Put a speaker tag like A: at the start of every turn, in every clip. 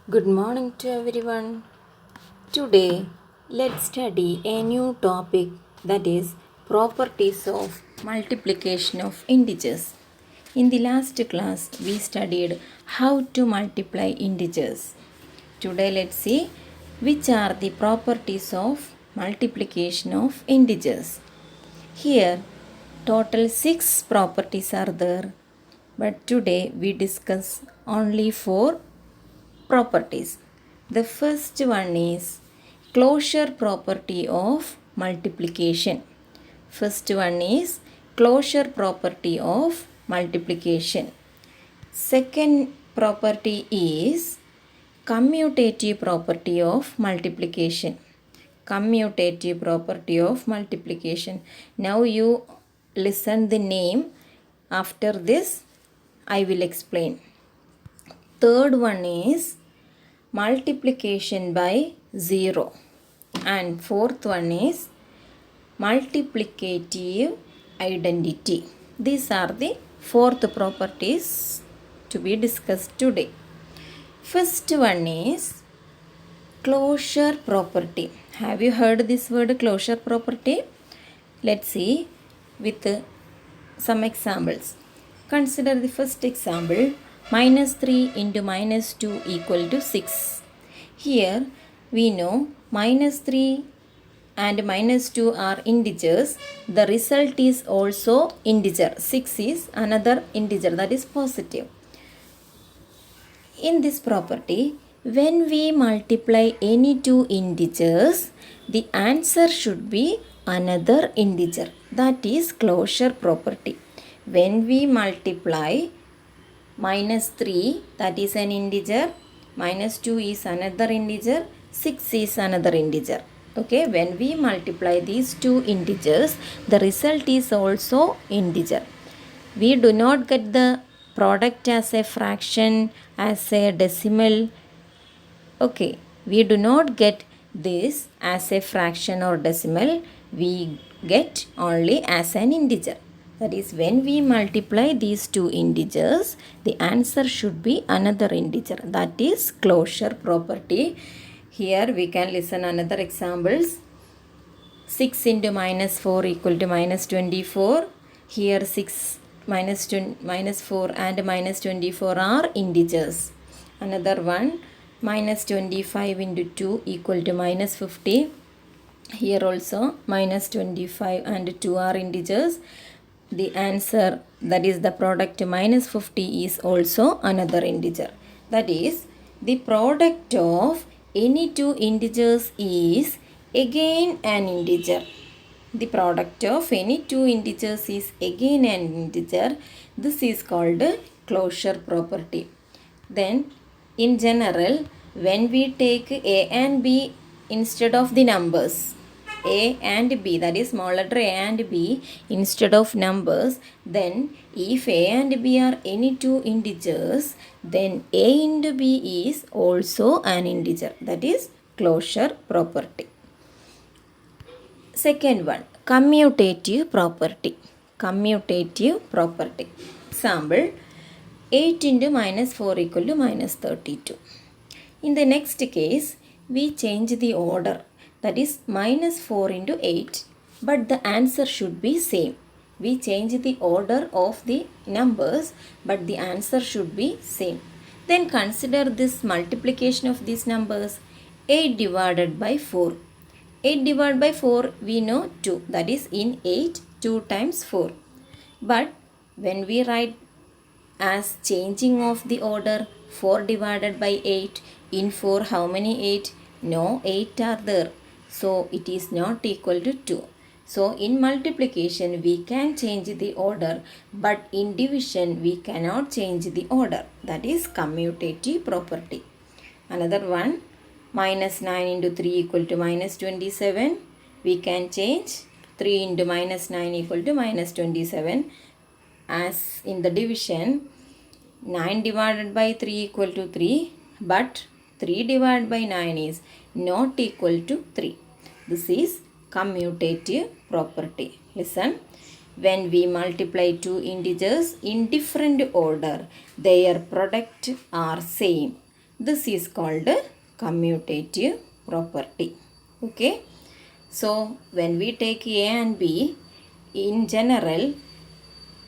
A: Good morning to everyone. Today, let's study a new topic, that is properties of multiplication of integers. In the last class, we studied how to multiply integers. Today, let's see which are the properties of multiplication of integers. Here, total 6 properties are there, but today we discuss only 4 properties. The first one is closure property of multiplication. First one is closure property of multiplication. Second property is commutative property of multiplication. Commutative property of multiplication. Now you listen the name. After this, I will explain. Third one is multiplication by 0, and fourth one is multiplicative identity. These are the fourth properties to be discussed today. First one is closure property. Have you heard this word closure property? Let's see with some examples. Consider the first example, minus 3 into minus 2 equal to 6. Here we know minus 3 and minus 2 are integers. The result is also integer. 6 is another integer, that is positive. In this property, when we multiply any two integers, the answer should be another integer. That is closure property. When we multiply minus 3, that is an integer, minus 2 is another integer, 6 is another integer. Okay, when we multiply these two integers, the result is also integer. We do not get the product as a fraction, as a decimal. Okay, we do not get this as a fraction or decimal. We get only as an integer. That is, when we multiply these two integers, the answer should be another integer. That is closure property. Here we can listen another examples. 6 into minus 4 equal to minus 24. Here 6 minus 4 and minus 24 are integers. Another one, minus 25 into 2 equal to minus 50. Here also minus 25 and 2 are integers. The answer, that is the product minus 50, is also another integer. That is, the product of any two integers is again an integer. The product of any two integers is again an integer. This is called closure property. Then in general, when we take a and b instead of the numbers, a and b, that is small letter a and b instead of numbers, then if a and b are any two integers, then a into b is also an integer. That is closure property. Second one, commutative property. Commutative property. Example, 8 into minus 4 equal to minus 32. In the next case, we change the order. That is minus 4 into 8. But the answer should be same. We change the order of the numbers, but the answer should be same. Then consider this multiplication of these numbers. 8 divided by 4. 8 divided by 4, we know 2. That is, in 8, 2 times 4. But when we write as changing of the order, 4 divided by 8, in 4 how many 8? No 8 are there. So it is not equal to 2. So in multiplication we can change the order, but in division we cannot change the order. That is commutative property. Another one, minus 9 into 3 equal to minus 27. We can change 3 into minus 9 equal to minus 27. As in the division, 9 divided by 3 equal to 3, but 3 divided by 9 is not equal to 3. This is commutative property. Listen, when we multiply two integers in different order, their product are same, This is called commutative property. Okay. So when we take A and B, in general,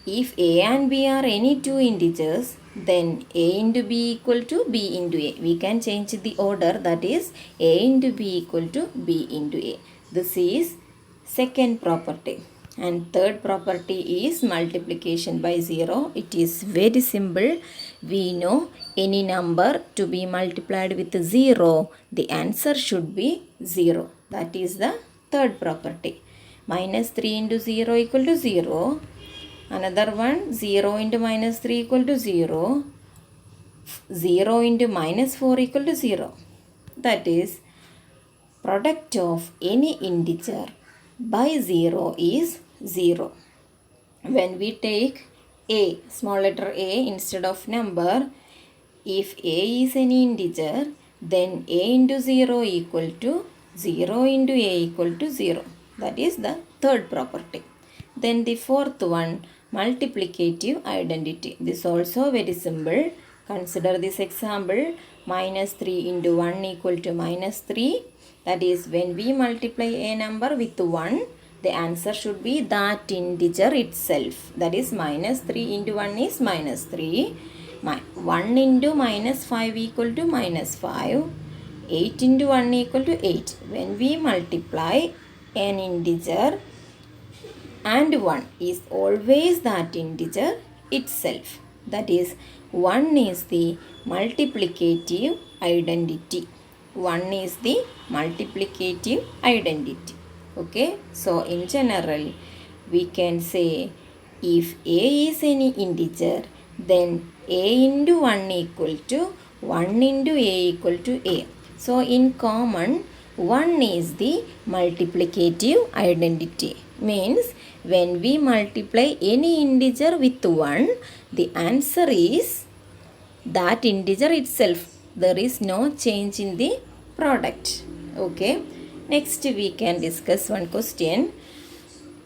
A: if A and B are any two integers, then A into B equal to B into A. We can change the order, that is A into B equal to B into A. This is second property. And third property is multiplication by 0. It is very simple. We know any number to be multiplied with 0, the answer should be 0. That is the third property. Minus 3 into 0 equal to 0. Another one, 0 into minus 3 equal to 0. 0 into minus 4 equal to 0. That is, product of any integer by 0 is 0. When we take a, small letter a instead of number, if a is any integer, then a into 0 equal to 0 into a equal to 0. That is the third property. Then the fourth one, multiplicative identity. This also very simple. Consider this example, minus 3 into 1 equal to minus 3. That is, when we multiply a number with 1, the answer should be that integer itself. That is, minus 3 into 1 is minus 3. 1 into minus 5 equal to minus 5. 8 into 1 equal to 8. When we multiply an integer and 1 is always that integer itself. That is, 1 is the multiplicative identity. 1 is the multiplicative identity. Okay, so in general, we can say if a is any integer, then a into 1 equal to 1 into a equal to a. So in common, 1 is the multiplicative identity. Means when we multiply any integer with 1, the answer is that integer itself. There is no change in the product. Okay. Next we can discuss one question.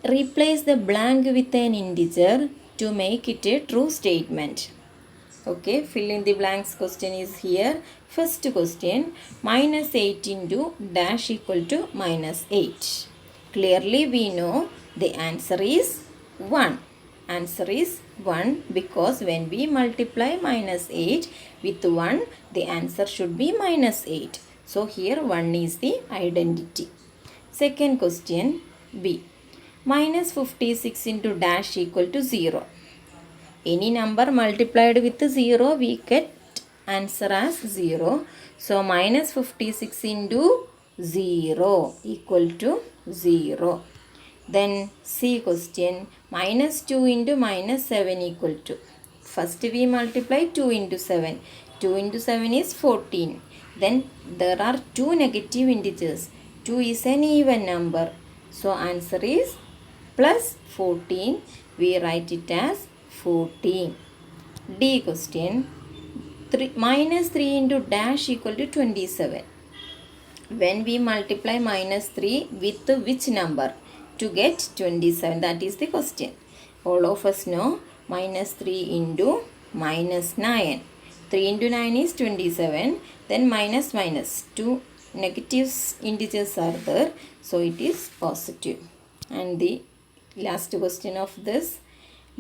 A: Replace the blank with an integer to make it a true statement. Okay, fill in the blanks question is here. First question, minus 8 into dash equal to minus 8. Clearly we know the answer is 1. Answer is 1 because when we multiply minus 8 with 1, the answer should be minus 8. So here 1 is the identity. Second question, B. Minus 56 into dash equal to 0. Any number multiplied with 0, we get answer as 0. So minus 56 into 0 equal to 0. Then C question, minus 2 into minus 7 equal to. First we multiply 2 into 7. 2 into 7 is 14. Then there are two negative integers. 2 is an even number. So answer is plus 14. We write it as 14. D question, minus 3 into dash equal to 27. When we multiply minus 3 with which number to get 27? That is the question. All of us know minus 3 into minus 9. 3 into 9 is 27. Then minus minus. Two negative integers are there. So it is positive. And the last question of this,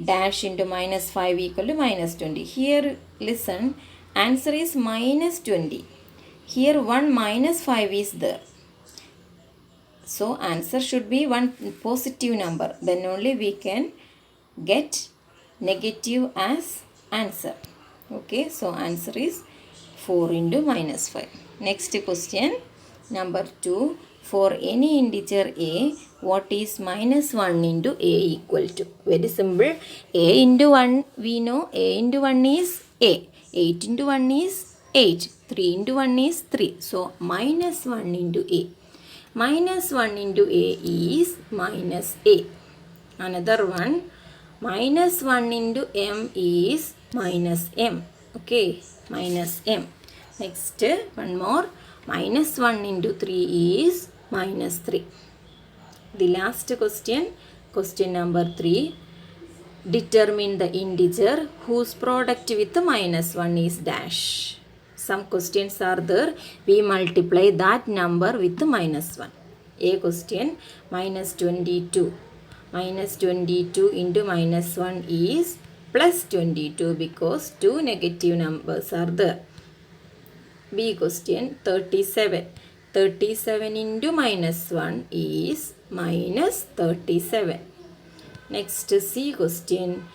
A: dash into minus 5 equal to minus 20. Here listen, answer is minus 20. Here 1 minus 5 is there. So answer should be one positive number. Then only we can get negative as answer. Okay, so answer is 4 into minus 5. Next question, number 2. For any integer a, what is minus 1 into a equal to? Very simple. A into 1, we know a into 1 is a. 8 into 1 is 8. 3 into 1 is 3. So minus 1 into a. Minus 1 into a is minus a. Another one, minus 1 into m is minus m. Okay, minus m. Next, one more, minus 1 into 3 is minus 3. The last question, question number 3. Determine the integer whose product with minus 1 is dash. some questions are there. We multiply that number with minus 1. A question, minus 22. Minus 22 into minus 1 is plus 22 because two negative numbers are there. B question, 37. 37 into minus 1 is minus 37. Next C question,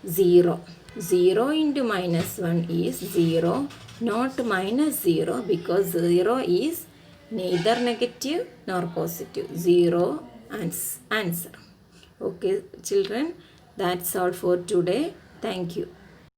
A: 0. 0 into minus 1 is 0, not minus 0 because 0 is neither negative nor positive. 0 answer. Okay children, that's all for today. Thank you.